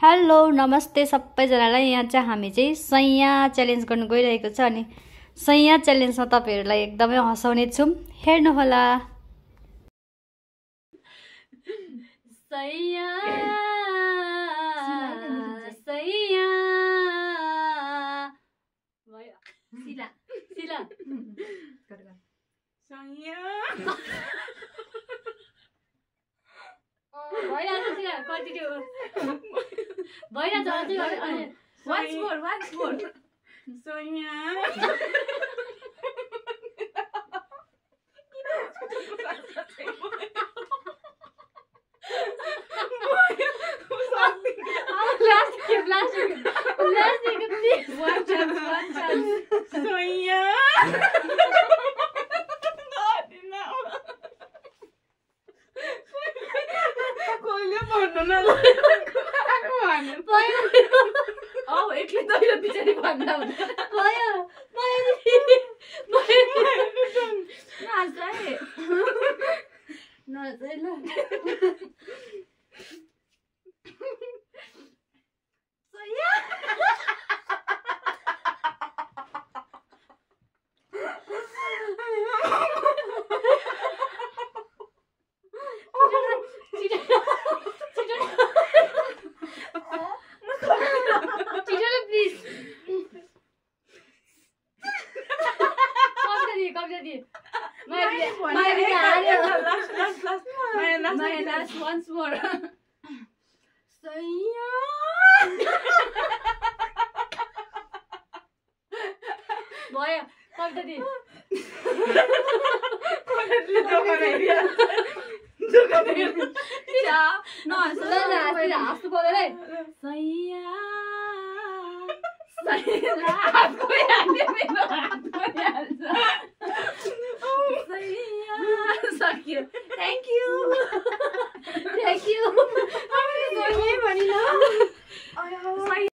Hello नमस्ते सबैजनालाई। यहाँ चाहिँ हामी चाहिँ सैया च्यालेन्ज गर्नु गइरहेको छ अनि सैया च्यालेन्जमा तपाईहरुलाई एकदमै हँसाउने छौं। हेर्नु होला। सैया सैया सिला सिला सैया भइरहेको छ कन्टिन्यू भइरहेको छ अझै once more Sonia last please one chance Sonia कोइले भन्नु न औ एकले तैले बिचारी भन्दा हुन्छ भयो नाच्दै नाच्दै ल सैया Last once more. Saiya. Boya, कब दी? Thank you.